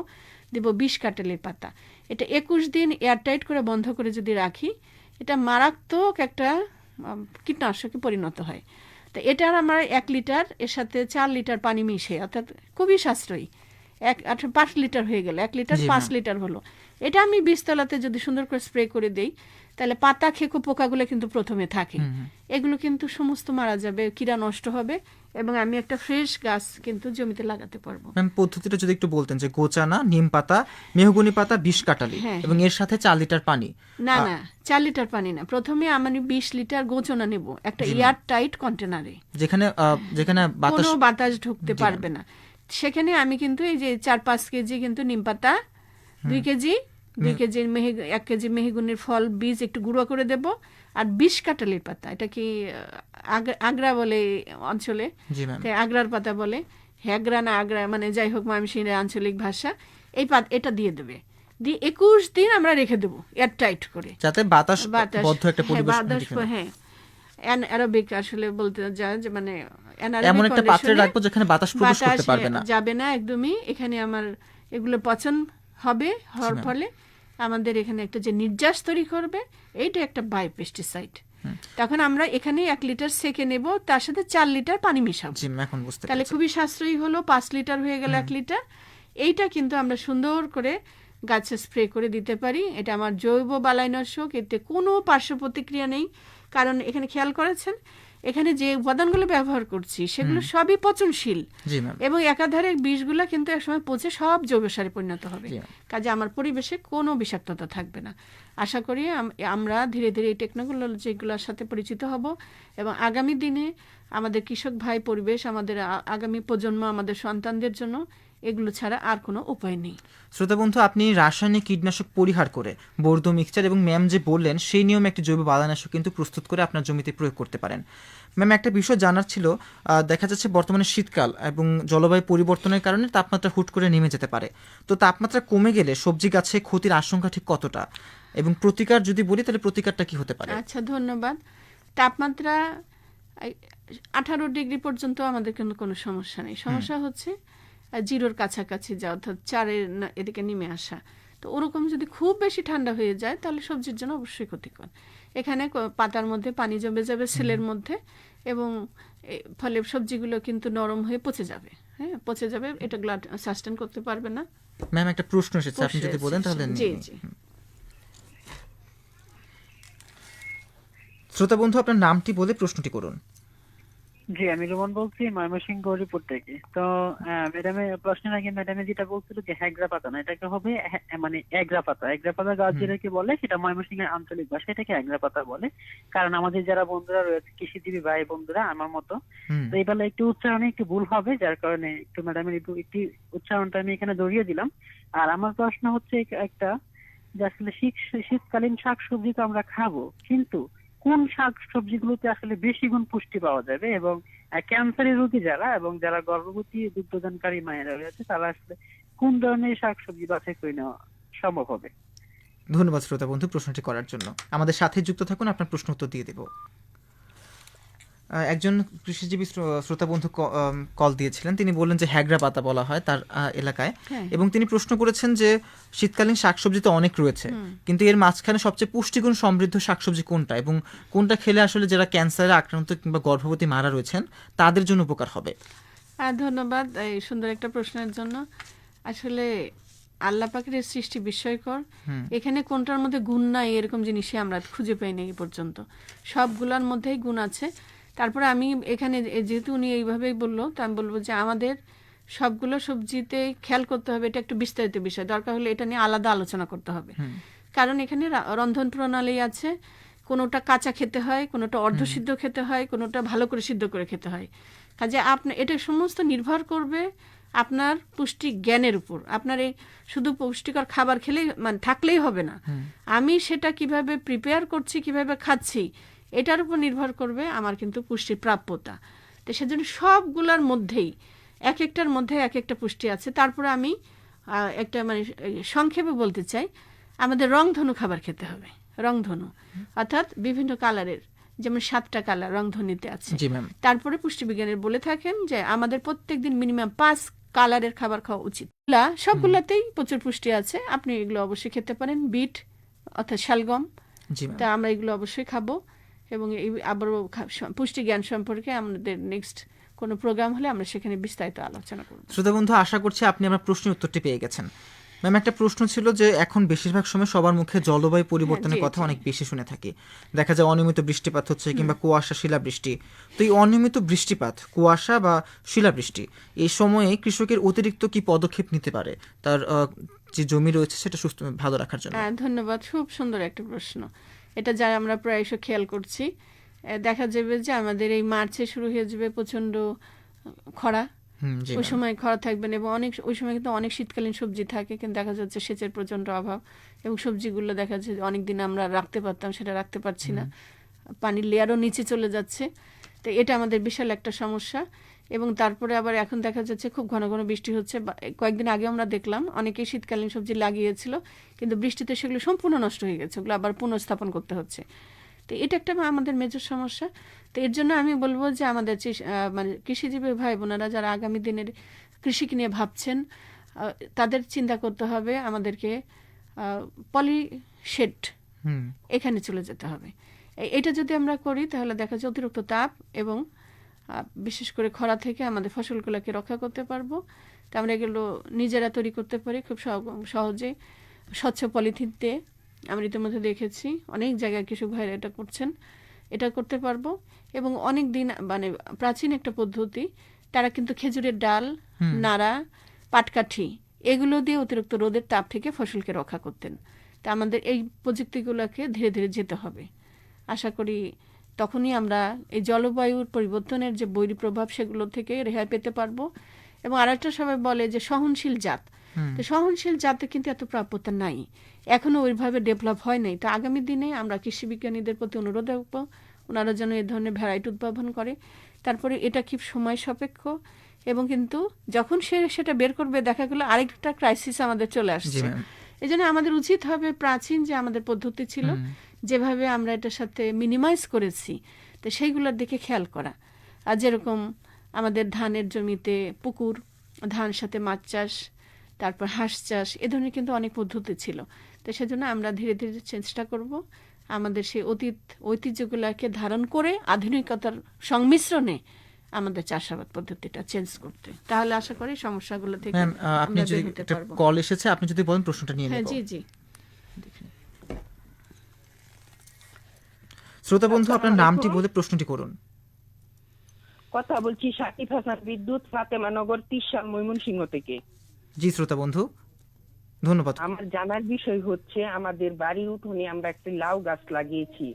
20 কাঁঠালের পাতা। এটা 21 দিন এয়ারটাইট করে বন্ধ করে যদি রাখি, এটা মারাত্মক একটা কীটনাশকে পরিণত হয়। তো এটার আমার 1 লিটার, এর সাথে 4 লিটার পানি মিশে, অর্থাৎ খুবই সাশ্রয়ী 5 লিটার হয়ে গেল, 1 লিটার জি, 5 ম্যাম। লিটার হলো। এটা আমি বীজতলাতে যদি সুন্দর করে স্প্রে করে দেই, তাহলে পাতা খেকো পোকাগুলো কিন্তু প্রথমে থাকে, এগুলো কিন্তু সমস্ত মারা যাবে, কিরা নষ্ট হবে, এবং আমি একটা ফ্রেশ গাছ কিন্তু জমিতে লাগাতে পারবো। ম্যাম পদ্ধতিটা যদি একটু বলতেন, যে গোচানা, নিম পাতা, মেহগনি পাতা, 20 কাটালি হ্যাঁ, এবং এর সাথে 4 লিটার পানি। না না, 4 লিটার পানি না, প্রথমে আমি 20 লিটার গোচনা নেব একটা এয়ার টাইট কন্টেনারে, যেখানে যেখানে বাতাস কোনো বাতাস ঢুকতে পারবে না। সেখানে আমি কিন্তু এই যে 4-5 কেজি কিন্তু নিম পাতা, 2 কেজি 1 কেজি মেহগনির ফল বীজ একটু গুঁড়ো করে দেব, আর 20 কাটালির পাতা, এটা কি আগ্রা বলে অঞ্চলে, জি ম্যাম। তাই আগ্রার পাতা বলে, হ্যাগ্রা না আগ্রা, মানে যাই হোক ময়মনসিংহের আঞ্চলিক ভাষা, এটা দিয়ে দেবে, দিয়ে 21 দিন আমরা রেখে দেবো এয়ার টাইট করে, যাতে বাতাস বাতাস, বদ্ধ একটা হ্যাঁ, পরিবেশ বাতাস, হ্যাঁ, অ্যারোবিক আসলে বলতে যায় যে মানে এমন একটা পাত্রে রাখবো যেখানে বাতাস প্রবেশ করতে পারবে না, যাবে না একদমই। এখানে আমার এগুলো পচন হবে, হওয়ার ফলে আমাদের এখানে একটা যে নির্যাস তৈরি করবে, এইটা একটা বায়োপেস্টিসাইড। তখন আমরা এখানে 1 লিটার সেকে নেব, তার সাথে 4 লিটার পানি মিশাবো, জি এখন বুঝতে তাহলে পারছি। খুবই সাশ্রয়ী হলো, 5 লিটার হয়ে গেল 1 লিটার। এইটা কিন্তু আমরা সুন্দর করে গাছে স্প্রে করে দিতে পারি। এটা আমার জৈব বালাইনাশক, এতে কোনো পার্শ্ব প্রতিক্রিয়া নেই, কারণ এখানে খেয়াল করেছেন এখানে যে উপাদানগুলো ব্যবহার করছি সেগুলো সবই পচনশীল, জি ম্যাম। এবং একাধারে বীজগুলো কিন্তু একসময় পচে সব জৈব সারে পরিণত হবে, জি। কাজে আমার পরিবেশে কোনো বিষাক্ততা থাকবে না। আশা করি আমরা ধীরে ধীরে এই টেকনোলজিগুলোর সাথে পরিচিত হব, এবং আগামী দিনে আমাদের কৃষক ভাই, পরিবেশ, আমাদের আগামী প্রজন্ম, আমাদের সন্তানদের জন্য এগুলো ছাড়া আর কোনো উপায় নেই। শ্রোতা বন্ধু, আপনি রাসায়নিক কীটনাশক পরিহার করে বর্ধ মিক্সচার এবং ম্যাম যে বললেন সেই নিয়মে একটি জৈব বালাইনাশক কিন্তু প্রস্তুত করে আপনার জমিতে প্রয়োগ করতে পারেন। ম্যাম একটা বিষয় জানার ছিল, দেখা যাচ্ছে বর্তমানে শীতকাল এবং জলবায়ু পরিবর্তনের কারণে তাপমাত্রা হুট করে নেমে যেতে পারে, তো তাপমাত্রা কমে গেলে সবজি গাছে ক্ষতির আশঙ্কা ঠিক কতটা, এবং প্রতিকার যদি বলি তাহলে প্রতিকারটা কি হতে পারে? আচ্ছা, ধন্যবাদ। তাপমাত্রা 18 ডিগ্রি পর্যন্ত আমাদের কিন্তু কোনো সমস্যা নেই। সমস্যা হচ্ছে জিরোর কাছাকাছি যাওয়া, অর্থাৎ 4-এর এদিকে নেমে আসা। তো ওরকম যদি খুব বেশি ঠান্ডা হয়ে যায় তাহলে সবজির জন্য অবশ্যই ক্ষতিকর। এখানে পাতার মধ্যে পানি জমে যাবে, সেলের মধ্যে, এবং ফলে সবজিগুলো কিন্তু নরম হয়ে পচে যাবে। হ্যাঁ, পচে যাবে, এটাগুলো সাস্টেন করতে পারবে না। ম্যাম একটা প্রশ্ন এসেছে, আপনি যদি বলেন তাহলে। জি জি। শ্রোতা বন্ধু, আপনার নামটি বলে প্রশ্নটি করুন। জি, আমি রোমন বলছি ময়মনসিংহ গৌরীপুর থেকে। তো ম্যাডামের প্রশ্নের আগে ম্যাডামে যেটা বলছিল যে হ্যাগ্রা পাতা না, এটাকে হবে মানে এগ্রা পাতা। এগ্রা পাতা গাছ যেটাকে বলে সেটা ময়মনসিংহের আঞ্চলিক ভাষা এটাকে এগ্রা পাতা বলে। কারণ আমাদের যারা বন্ধুরা রয়েছে, কৃষিজীবী ভাই বন্ধুরা আমার মতো, তো এই বেলা একটু উচ্চারণে একটু ভুল হবে, যার কারণে একটু ম্যাডামের একটু উচ্চারণটা আমি এখানে জড়িয়ে দিলাম। আর আমার প্রশ্ন হচ্ছে একটা, যে আসলে শীতকালীন শাকসবজি তো আমরা খাবো, কিন্তু কোন শাক সবজিগুলোতে আসলে বেশি গুণ পুষ্টি পাওয়া যাবে, এবং ক্যান্সারের রোগী যারা এবং যারা গর্ভবতী দুগ্ধদানকারী মায়েরা রয়েছে তারা আসলে কোন ধরনের শাকসবজি বাছাই করে নেওয়া সম্ভব হবে? ধন্যবাদ শ্রোতা বন্ধু প্রশ্নটি করার জন্য। আমাদের সাথে যুক্ত থাকুন, আপনার প্রশ্ন উত্তর দিয়ে দেব। একজন কৃষিজীবী শ্রোতা বন্ধু কল দিয়েছিলেন, তিনি বললেন যে হ্যাগ্রা পাতা বলা হয় তার এলাকায়, এবং তিনি প্রশ্ন করেছেন যে শীতকালীন শাকসবজি তো অনেক রয়েছে, কিন্তু এর মাঝখানে সবচেয়ে পুষ্টিগুণ সমৃদ্ধ শাকসবজি কোনটা, এবং কোনটা খেলে আসলে যারা ক্যান্সারে আক্রান্ত কিংবা গর্ভবতী মারা রয়েছেন তাদের জন্য উপকার হবে? ধন্যবাদ এই সুন্দর একটা প্রশ্নের জন্য। আসলে আল্লাহ পাকের সৃষ্টি বিস্ময়কর, এখানে কোনটার মধ্যে গুণ নাই এরকম জিনিসই আমরা খুঁজে পাইনি এই পর্যন্ত, সবগুলোর মধ্যেই গুণ আছে। তারপরে আমি এখানে যেহেতু উনি এইভাবেই বললো, তো আমি বলবো যে আমাদের সবগুলো সবজিতে খেয়াল করতে হবে, এটা একটু বিস্তারিত বিষয়, দরকার হলে এটা নিয়ে আলাদা আলোচনা করতে হবে। কারণ এখানে রন্ধন প্রণালী আছে, কোনোটা কাঁচা খেতে হয়, কোনোটা অর্ধসিদ্ধ খেতে হয়, কোনোটা ভালো করে সিদ্ধ করে খেতে হয়। কাজে আপনার এটা সমস্ত নির্ভর করবে আপনার পুষ্টি জ্ঞানের উপর। আপনার এই শুধু পুষ্টিকর খাবার খেলেই মানে থাকলেই হবে না, আমি সেটা কিভাবে প্রিপেয়ার করছি, কিভাবে খাচ্ছি, এটার উপর নির্ভর করবে আমার কিন্তু পুষ্টির প্রাপ্যতা। তো সেজন্য সবগুলোর মধ্যেই এক একটার মধ্যে এক একটা পুষ্টি আছে। তারপরে আমি একটা মানে সংক্ষেপে বলতে চাই, আমাদের রংধনু খাবার খেতে হবে। রংধনু অর্থাৎ বিভিন্ন কালারের, যেমন 7টা কালার রংধনুতে আছে। তারপরে পুষ্টিবিজ্ঞানের বলে থাকেন যে আমাদের প্রত্যেকদিন মিনিমাম 5 কালারের খাবার খাওয়া উচিত। সবগুলাতেই প্রচুর পুষ্টি আছে, আপনি এগুলো অবশ্যই খেতে পারেন। বিট অর্থাৎ শালগম, তা আমরা এগুলো অবশ্যই খাবো, এবং এই আবারও পুষ্টি জ্ঞান সম্পর্কে আমাদের নেক্সট কোনো প্রোগ্রাম হলে আমরা সেখানে বিস্তারিত আলোচনা করব। শ্রোতা বন্ধু, আশা করছি আপনি আমার প্রশ্নের উত্তরটি পেয়ে গেছেন। ম্যাম, একটা প্রশ্ন ছিল যে এখন বেশিরভাগ সময় সবার মুখে জলবায়ু পরিবর্তনের কথা অনেক বেশি শুনে থাকি। দেখা যায় অনিয়মিত বৃষ্টিপাত হচ্ছে কিংবা কুয়াশা শিলাবৃষ্টি। তো এই অনিয়মিত বৃষ্টিপাত, কুয়াশা বা শিলাবৃষ্টি এই সময়ে কৃষকের অতিরিক্ত কি পদক্ষেপ নিতে পারে তার যে জমি রয়েছে সেটা সুস্থ ভালো রাখার জন্য? ধন্যবাদ, খুব সুন্দর একটা প্রশ্ন। এটা যারা আমরা প্রায়শ খেয়াল করছি, দেখা যাবে যে আমাদের এই মার্চে শুরু হয়ে যাবে প্রচন্ড খরা। ওই সময় খরা থাকবেন এবং ওই সময় কিন্তু অনেক শীতকালীন সবজি থাকে, কিন্তু দেখা যাচ্ছে সেচের প্রচন্ড অভাব এবং সবজিগুলো দেখা যাচ্ছে অনেকদিন আমরা রাখতে পারতাম সেটা রাখতে পারছি না, পানির লেয়ারও নিচে চলে যাচ্ছে। তো এটা আমাদের বিশাল একটা সমস্যা। এবং তারপরে আবার এখন দেখা যাচ্ছে খুব ঘন ঘন বৃষ্টি হচ্ছে। কয়েকদিন আগে আমরা দেখলাম অনেকেই শীতকালীন সবজি লাগিয়েছিল, কিন্তু বৃষ্টিতে সেগুলো সম্পূর্ণ নষ্ট হয়ে গেছে, ওগুলো আবার পুনঃস্থাপন করতে হচ্ছে। তো এটা একটা আমাদের মেজর সমস্যা। তো এর জন্য আমি বলবো যে আমাদের মানে কৃষিজীবী ভাই বোনেরা যারা আগামী দিনের কৃষিকে নিয়ে ভাবছেন, তাদের চিন্তা করতে হবে আমাদেরকে পলিশেড এখানে চলে যেতে হবে। এটা যদি আমরা করি তাহলে দেখা যায় অতিরিক্ত তাপ এবং বিশেষ করে খরা থেকে আমাদের ফসলগুলোকে রক্ষা করতে পারবো। তা আমরা এগুলো নিজেরা তৈরি করতে পারি খুব সহজে। স্বচ্ছ পলিথিনতে আমরা ইতিমধ্যে দেখেছি অনেক জায়গায় কৃষক ভাইরা এটা করছেন, এটা করতে পারবো। এবং অনেক দিন মানে প্রাচীন একটা পদ্ধতি, তারা কিন্তু খেজুরের ডাল, নাড়া, পাটকাঠি এগুলো দিয়ে অতিরিক্ত রোদের তাপ থেকে ফসলকে রক্ষা করতেন। তা আমাদের এই প্রযুক্তিগুলোকে ধীরে ধীরে যেতে হবে। আশা করি তখনই আমরা এই জলবায়ুর পরিবর্তনের যে বৈরী সেগুলো থেকে রেহাই পেতে পারবো। এবং আরেকটা সবাই বলে যে সহনশীল জাত, তো সহনশীল জাতে কিন্তু এত প্রাপ্যতা নাই, এখনো ওইভাবে ডেভেলপ হয় নাই। তো আগামী দিনে আমরা কৃষি বিজ্ঞানীদের প্রতি অনুরোধ রাখবো ওনারা যেন এই ধরনের ভ্যারাইটি উদ্ভাবন করে। তারপরে এটা কি সময় সাপেক্ষ, এবং কিন্তু যখন সেটা বের করবে দেখা গেলো আরেকটা ক্রাইসিস আমাদের চলে আসছে। এই জন্য আমাদের উচিত হবে প্রাচীন যে আমাদের পদ্ধতি ছিল, যেভাবে আমরা এটার সাথে মিনিমাইজ করেছি, তো সেইগুলোর দিকে খেয়াল করা। আর যেরকম আমাদের ধানের জমিতে পুকুর, ধান সাথে মাছ চাষ, তারপর হাঁস চাষ, এ ধরনের কিন্তু অনেক পদ্ধতি ছিল। তো সেজন্য আমরা ধীরে ধীরে চেষ্টা করব আমাদের সেই ঐতিহ্যগুলোকে ধারণ করে আধুনিকতার সংমিশ্রণে আমাদের চাষাবাদ পদ্ধতিটা চেঞ্জ করতে। তাহলে আশা করি সমস্যাগুলো থেকে আপনি যদি একটা কল এসেছে, আপনি যদি বলেন প্রশ্নটা নিয়ে নেব। হ্যাঁ, জি জি। শ্রোতা বন্ধু, আপনার নামটি বলে প্রশ্নটি করুন। কথা বলছি সাকিব হাসান বিদ্যুৎ, ফাতেমানগর, 30 সাল, ময়মনসিংহ থেকে। জি শ্রোতা বন্ধু, ধন্যবাদ। আমার জানার বিষয় হচ্ছে আমাদের বাড়ির উঠোনে আমরা একটা লাউ গাছ লাগিয়েছি,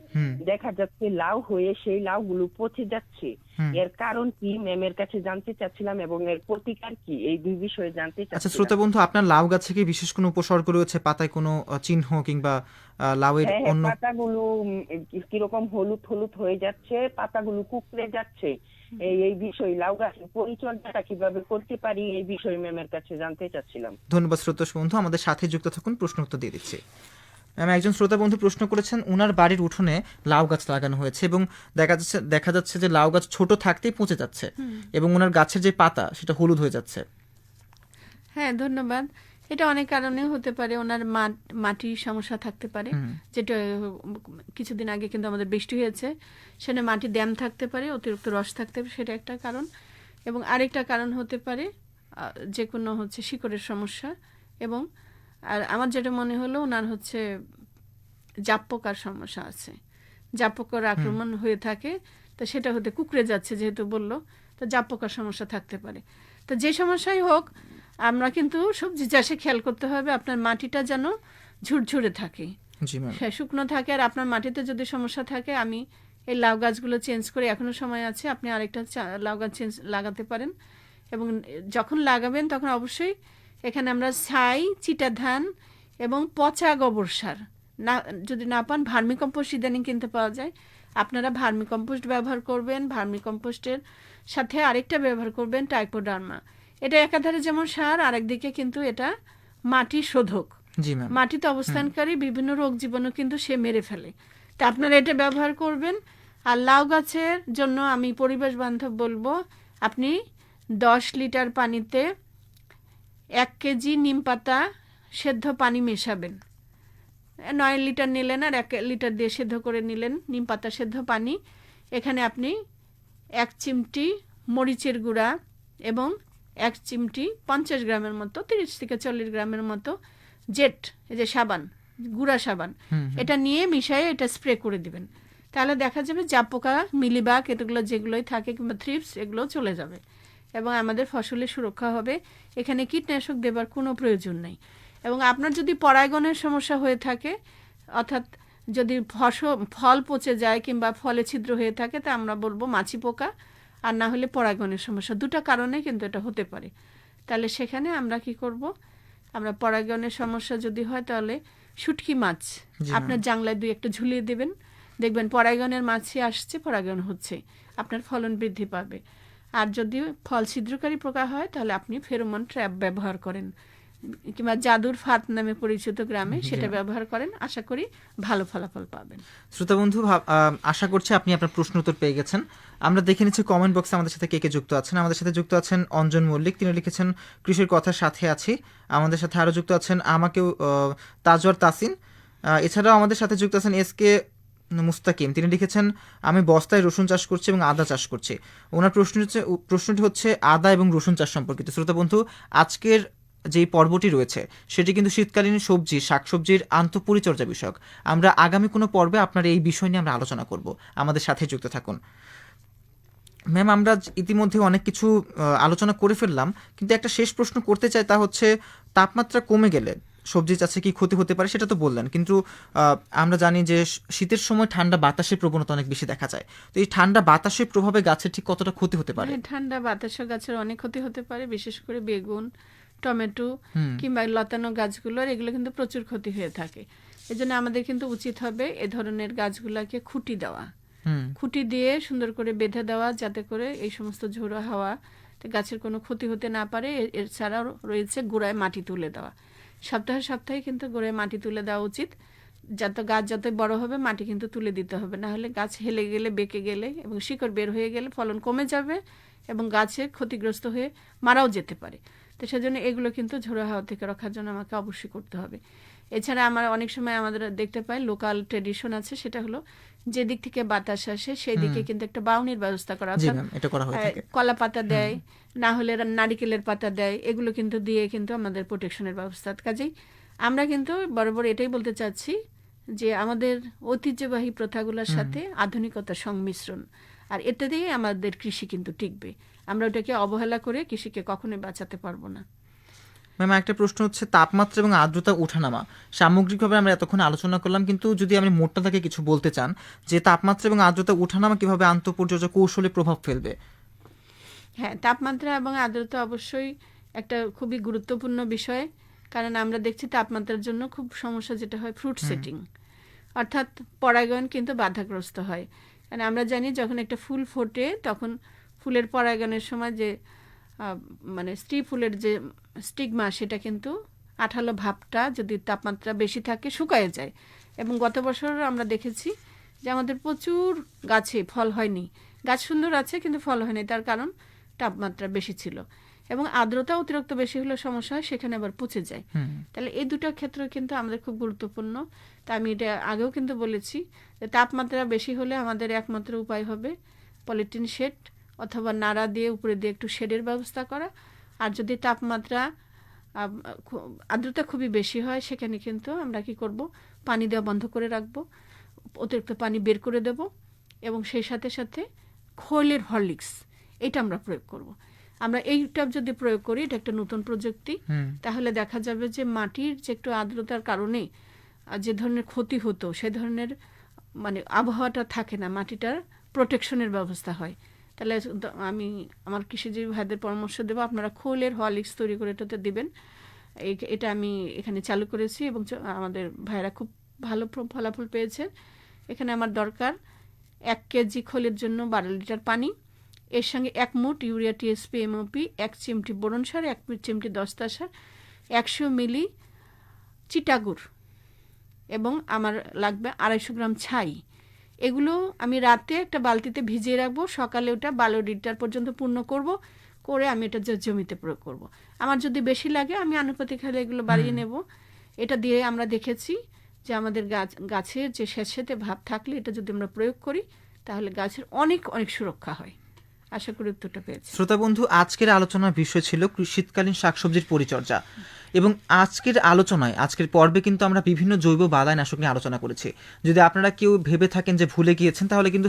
দেখা যাচ্ছে লাউ হয়ে সেই লাউগুলো পচে যাচ্ছে। এর কারণ কি ম্যামের কাছে জানতে চাচ্ছিলাম এবং এর প্রতিকার কি, এই দুই বিষয়ে জানতে চাচ্ছি। আচ্ছা শ্রোতা বন্ধু, আপনার লাউ গাছে কি বিশেষ কোনো উপসর্গ রয়েছে, পাতায় কোনো চিহ্ন কিংবা লাউয়ের অন্য? পাতাগুলো কিরকম হলুদ হলুদ হয়ে যাচ্ছে, পাতাগুলো কুকড়ে যাচ্ছে। এই বিষয়ে লাউ গাছের পরিচর্যাটা কিভাবে করতে পারি, এই বিষয়ে ম্যামের কাছে জানতে চাচ্ছিলাম। ধন্যবাদ শ্রোতা বন্ধু, আমাদের সাথে যুক্ত থাকুন, প্রশ্ন উত্তর দিয়ে দিচ্ছি। ম্যাম, একজন শ্রোতা বন্ধু প্রশ্ন করেছেন, ওনার বাড়ির উঠোনে লাউ গাছ লাগানো হয়েছে এবং দেখা যাচ্ছে যে লাউ গাছ ছোট থাকতেই পচে যাচ্ছে এবং ওনার গাছের যে পাতা সেটা হলুদ হয়ে যাচ্ছে। হ্যাঁ, ধন্যবাদ। এটা অনেক কারণে হতে পারে, ওনার মাটির সমস্যা থাকতে পারে, যেটা কিছুদিন আগে কিন্তু আমাদের বৃষ্টি হয়েছে, সেখানে মাটি ড্যাম থাকতে পারে, অতিরিক্ত রস থাকতে পারে, সেটা একটা কারণ। এবং আরেকটা কারণ হতে পারে যে কোনো শিকড়ের সমস্যা। এবং আর আমার যেটা মনে হলো ওনার জাপ পোকার সমস্যা আছে, জাপ পোকার আক্রমণ হয়ে থাকে, তো সেটা হতে কুকড়ে যাচ্ছে যেহেতু বললো, তো জাপ পোকার সমস্যা থাকতে পারে। তো যে সমস্যাই হোক, আমরা কিন্তু সবজি চাষে খেয়াল করতে হবে আপনার মাটিটা যেন ঝুরঝুরে থাকে, শুকনো থাকে। আর আপনার মাটিতে যদি সমস্যা থাকে, আমি এই লাউ গাছগুলো চেঞ্জ করে, এখনো সময় আছে, আপনি আরেকটা লাউ গাছ লাগাতে পারেন। এবং যখন লাগাবেন তখন অবশ্যই এখানে আমরা ছাই, চিটা ধান এবং পচা গোবর সার, না যদি না পান ভার্মিকম্পোস্ট ইদানিং কিনতে পাওয়া যায়, আপনারা ভার্মিকম্পোস্ট ব্যবহার করবেন। ভার্মিকম্পোস্টের সাথে আরেকটা ব্যবহার করবেন ট্রাইকোডার্মা। এটা একাধারে যেমন সার, আরেকদিকে কিন্তু এটা মাটি শোধক, মাটিতে অবস্থানকারী বিভিন্ন রোগ জীবাণু কিন্তু সে মেরে ফেলে। তা আপনারা এটা ব্যবহার করবেন। আর লাউ গাছের জন্য আমি পরিবেশ বান্ধব বলবো, আপনি 10 লিটার পানিতে 1 কেজি নিম পাতা সেদ্ধ পানি মেশাবেন। 9 লিটার নিলেন আর 1 লিটার দিয়ে সেদ্ধ করে নিলেন নিম পাতা সেদ্ধ পানি। এখানে আপনি 1 চিমটি মরিচের গুঁড়া এবং 1 চিমটি 50 গ্রামের মতো 30 থেকে 40 গ্রামের মতো জেট, এই যে সাবান, গুঁড়া সাবান, এটা নিয়ে মিশিয়ে এটা স্প্রে করে দিবেন। তাহলে দেখা যাবে জাপ পোকা, মিলিবাগ এগুলো যেগুলোই থাকে কিংবা থ্রিপস এগুলো চলে যাবে এবং আমাদের ফসলের সুরক্ষা হবে। এখানে কীটনাশক দেবার কোনো প্রয়োজন নেই। এবং আপনার যদি পরাগণের সমস্যা হয়ে থাকে, অর্থাৎ যদি ফল পচে যায় কিংবা ফলে ছিদ্র হয়ে থাকে, তা আমরা বলবো মাছি পোকা, আর না হলে পরাগণের সমস্যা। দুটো কারণে কিন্তু এটা হতে পারে। তাহলে সেখানে আমরা কি করব, আমরা পরাগণের সমস্যা যদি হয় তাহলে শুটকি মাছ আপনার জাংলায় 2-1টা ঝুলিয়ে দেবেন, দেখবেন পরাগণের মাছি আসছে, পরাগণ হচ্ছে, আপনার ফলন বৃদ্ধি পাবে। আর যদি ফল ছিদ্রকারী পোকা হয় তাহলে আপনি ফেরোমন ট্র্যাপ ব্যবহার করেন কিংবা জাদুর ফাঁদ নামে পরিচিত গ্রামে সেটা ব্যবহার করেন, আশা করি ভালো ফলাফল পাবেন। শ্রোতা বন্ধু, আশা করছি আপনি আপনার প্রশ্ন উত্তর পেয়ে গেছেন। আমরা দেখে নিচ্ছি কমেন্ট বক্সে আমাদের সাথে কে কে যুক্ত আছেন। আমাদের সাথে যুক্ত আছেন অঞ্জন মল্লিক, তিনি লিখেছেন কৃষির কথার সাথে আছি। আমাদের সাথে আরও যুক্ত আছেন আমাকেও তাজওয়ার তাসিন। এছাড়াও আমাদের সাথে যুক্ত আছেন এসকে মুস্তাকিম, তিনি লিখেছেন আমি বস্তায় রসুন চাষ করছি এবং আদা চাষ করছি। ওনার প্রশ্নটি হচ্ছে আদা এবং রসুন চাষ সম্পর্কিত। শ্রোতা বন্ধু, আজকের যেই পর্বটি রয়েছে সেটি কিন্তু শীতকালীন সবজি, শাকসবজির আন্তঃপরিচর্যা বিষয়ক। আমরা আগামী কোনো পর্বে আপনার এই বিষয় নিয়ে আমরা আলোচনা করব। আমাদের সাথে যুক্ত থাকুন। ম্যাম, আমরা ইতিমধ্যে অনেক কিছু আলোচনা করে ফেললাম, কিন্তু একটা শেষ প্রশ্ন করতে চাই, তা হচ্ছে তাপমাত্রা কমে গেলে সবজি চাষে কি ক্ষতি হতে পারে সেটা তো বললেন, কিন্তু আমরা জানি যে শীতের সময় ঠান্ডা বাতাসের প্রবণতা অনেক বেশি দেখা যায়। তো এই ঠান্ডা বাতাসের প্রভাবে গাছের ঠিক কতটা ক্ষতি হতে পারে? ঠান্ডা বাতাসে গাছের অনেক ক্ষতি হতে পারে, বিশেষ করে বেগুন, টমেটো কিংবা লতানো গাছগুলোর এগুলো কিন্তু প্রচুর ক্ষতি হয়ে থাকে। এজন্য আমাদের কিন্তু উচিত হবে এ ধরনের গাছগুলোকে খুঁটি দেওয়া, খুঁটি দিয়ে সুন্দর করে বেঁধে দেওয়া, যাতে করে এই সমস্ত ঝোড়ো হাওয়া গাছের কোনো ক্ষতি হতে না পারে। এছাড়াও রয়েছে গোড়ায় মাটি তুলে দেওয়া, সপ্তাহে সপ্তাহে কিন্তু গোড়ায় মাটি তুলে দেওয়া উচিত। গাছ যত বড় হবে মাটি কিন্তু তুলে দিতে হবে, না হলে গাছ হেলে গেলে, বেঁকে গেলে এবং শিকড় বের হয়ে গেলে ফলন কমে যাবে এবং গাছে ক্ষতিগ্রস্ত হয়ে মারাও যেতে পারে। তো সেজন্য এগুলো কিন্তু ঝোড়ো হাওয়া থেকে রক্ষার জন্য আমাকে অবশ্যই করতে হবে। এছাড়া আমরা অনেক সময় আমাদের দেখতে পাই লোকাল ট্রেডিশন আছে, সেটা হলো যে দিক থেকে বাতাস আসে সেই দিকে কিন্তু একটা বাউনির ব্যবস্থা করা, কলা পাতা দেয়, না হলে নারিকেলের পাতা দেয়, এগুলো কিন্তু দিয়ে কিন্তু আমাদের প্রোটেকশনের ব্যবস্থা। কাজেই আমরা কিন্তু বরাবর এটাই বলতে চাচ্ছি যে আমাদের ঐতিহ্যবাহী প্রথাগুলোর সাথে আধুনিকতার সংমিশ্রণ, আর এটা দিয়ে আমাদের কৃষি কিন্তু টিকবে। আমরা ওটাকে অবহেলা করে কৃষিকে কখনোই বাঁচাতে পারবো না। ম্যাম, একটা প্রশ্ন হচ্ছে তাপমাত্রা এবং আর্দ্রতা ওঠানামা সামগ্রিকভাবে আমরা এতক্ষণ আলোচনা করলাম, কিন্তু যদি আপনি মোটটা থেকে কিছু বলতে চান যে তাপমাত্রা এবং আর্দ্রতা ওঠানামা কিভাবে আন্তঃপরিচর্যা কৌশলে প্রভাব ফেলবে? হ্যাঁ, তাপমাত্রা এবং আর্দ্রতা অবশ্যই একটা খুবই গুরুত্বপূর্ণ বিষয়, কারণ আমরা দেখছি তাপমাত্রার জন্য খুব সমস্যা যেটা হয় ফ্রুট সেটিং, অর্থাৎ পরাগায়ন কিন্তু বাধাগ্রস্ত হয়। কারণ আমরা জানি যখন একটা ফুল ফোটে তখন ফুলের পরাগায়নের সময় যে মানে স্ত্রী ফুলের যে স্টিগমা সেটা কিন্তু আঠালো ভাবটা যদি তাপমাত্রা বেশি থাকে শুকায় যায়। এবং গত বছর আমরা দেখেছি যে আমাদের প্রচুর গাছে ফল হয়নি, গাছ সুন্দর আছে কিন্তু ফল হয়নি, তার কারণ তাপমাত্রা বেশি ছিল। এবং আর্দ্রতা অতিরিক্ত বেশি হলে সমস্যা হয়, সেখানে আবার পচে যায়। তাহলে এই দুটো ক্ষেত্র কিন্তু আমাদের খুব গুরুত্বপূর্ণ। তা আমি এটা আগেও কিন্তু বলেছি যে তাপমাত্রা বেশি হলে আমাদের একমাত্র উপায় হবে পলিথিন শেড অথবা নাড়া দিয়ে উপরে দিয়ে একটু শেডের ব্যবস্থা করা। আর যদি তাপমাত্রা আর্দ্রতা খুবই বেশি হয় সেখানে কিন্তু আমরা কি করব, পানি দেওয়া বন্ধ করে রাখবো, অতিরিক্ত পানি বের করে দেব এবং সেই সাথে সাথে খৈলের হরলিক্স এটা আমরা প্রয়োগ করব। আমরা এইটা যদি প্রয়োগ করি, এটা একটা নতুন প্রযুক্তি, তাহলে দেখা যাবে যে মাটির যে একটু আর্দ্রতার কারণে যে ধরনের ক্ষতি হতো সে ধরনের মানে আবহাওয়াটা থাকে না, মাটিটার প্রোটেকশনের ব্যবস্থা হয়। তাহলে আমি আমার কৃষিজীবী ভাইদের পরামর্শ দেবো, আপনারা খোলের হরলিক্স তৈরি করে এটাতে দিবেন। এটা আমি এখানে চালু করেছি এবং আমাদের ভাইরা খুব ভালো ফলাফল পেয়েছে। এখানে আমার দরকার 1 কেজি খোলের জন্য 12 লিটার পানি, এর সঙ্গে 1 মুঠ ইউরিয়া, টিএসপি, এমওপি, 1 চিমটি বোরন সার, 1 চিমটি দস্তা সার, 100 মিলি চিটাগুড় এবং আমার লাগবে 250 গ্রাম ছাই। এগুলো আমি রাতে একটা বালতিতে ভিজিয়ে রাখবো, সকালে ওটা 12 লিটার পর্যন্ত পূর্ণ করব, করে আমি এটা জমিতে প্রয়োগ করব। আমার যদি বেশি লাগে আমি আনুপাতিক হারে এগুলো বাড়িয়ে নেব। এটা দিয়ে আমরা দেখেছি যে আমাদের গাছের যে স্যাঁতস্যাঁতে ভাব থাকলে এটা যদি আমরা প্রয়োগ করি তাহলে গাছের অনেক অনেক সুরক্ষা হয়। আশা করি উত্তরটা পেয়েছি। শ্রোতা বন্ধু, আজকের আলোচনার বিষয় ছিল শীতকালীন শাকসবজির পরিচর্যা, এবং আজকের আলোচনায়, আজকের পর্বে কিন্তু আমরা বিভিন্ন জৈব বালাইনাশক নিয়ে আলোচনা করেছি। যদি আপনারা কেউ ভেবে থাকেন যে ভুলে গিয়েছেন, তাহলে কিন্তু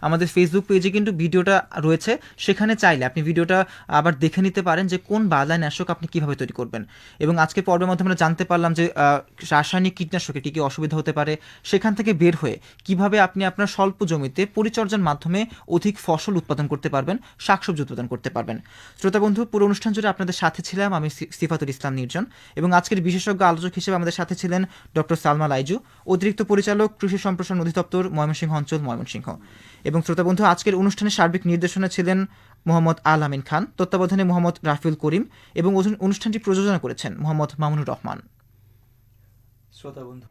আমাদের ফেসবুক পেজে কিন্তু ভিডিওটা রয়েছে, সেখানে চাইলে আপনি ভিডিওটা আবার দেখে নিতে পারেন যে কোন বালাইনাশক আপনি কিভাবে তৈরি করবেন। এবং আজকের পর্বের মধ্যে আমরা জানতে পারলাম যে রাসায়নিক কীটনাশকে কী কী অসুবিধা হতে পারে, সেখান থেকে বের হয়ে কিভাবে আপনি আপনার স্বল্প জমিতে পরিচর্যার মাধ্যমে অধিক ফসল উৎপাদন করতে পারবেন, শাকসবজি উৎপাদন করতে পারবেন। শ্রোতা বন্ধু, পুরো অনুষ্ঠান জুড়ে আপনাদের সাথে ছিলাম আমি সিফাতুল ইসলাম নির্জন, এবং আজকের বিশেষজ্ঞ আলোচক হিসেবে আমাদের সাথে ছিলেন ডক্টর সালমা লাইজু, অতিরিক্ত পরিচালক, কৃষি সম্প্রসারণ অধিদপ্তর, ময়মনসিংহ অঞ্চল, ময়মনসিংহ। এবং শ্রোতা বন্ধু, আজকের অনুষ্ঠানের সার্বিক নির্দেশনা ছিলেন মোহাম্মদ আল আমিন খান, তত্ত্বাবধানে মোহাম্মদ রাফিউল করিম, এবং অনুষ্ঠানটি প্রযোজনা করেছেন মোহাম্মদ মামুনুর রহমান। শ্রোতা বন্ধু।